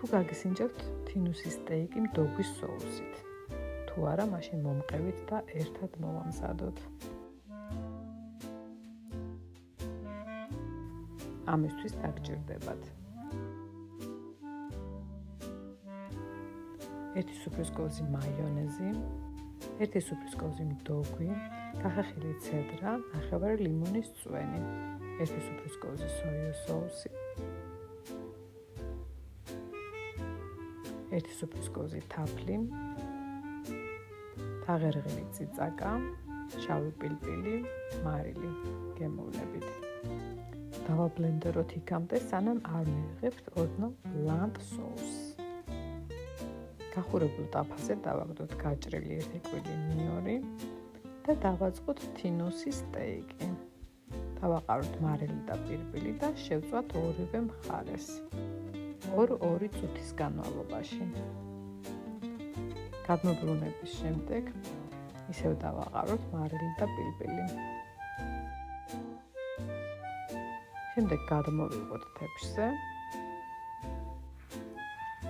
თუ გაგისინჯებთ თინუსის სტეიკი მდოგვის соусით. თუ არა, მაშინ მომყევით და ერთად მოვამზადოთ. ამისთვის დაგჭირდებათ 1 სუფრის კოვზი მაიონეზი, 1 სუფრის კოვზი მდოგვი, გახახილი ცედრა, ნახევარი ლიმონის წვენი, 1 სუფრის კოვზი სოიოს соуსი, 1 სუფრის კოვზი თაფლი, თაღერღილი წიწაკა, შავი პილპილი, მარილი გემოვნებით. დავაბლენდეროთ იქამდე, სანამ არ მივიღებთ ოდნავ ბლანტ соуს. გახურებულ ტაფაზე დავაგდოთ გაჭრილი 1 კვილი ნიორი და დავაწყოთ თინუსის სტეიკი. დავაყაროთ მარილი და პირბილი და შევწვათ ორივე მხარეს 2 წუთის განმავლობაში. გადმობრუნების შემდეგ ისევ დავაყაროთ მარილი და პირბილი. შემდეგ გადმოვიღოთ თეფშზე.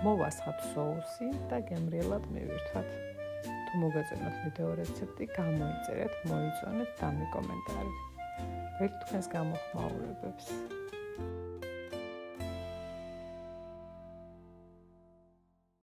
მოვასხათ соуსი და გემრიელად მივირთვათ. თუ მოგეწონათ ვიდეო რეცეპტი, გამოიწერეთ, მოიწონეთ და მიკომენტარით. ვერც თქვენს გამოხმაურებებს.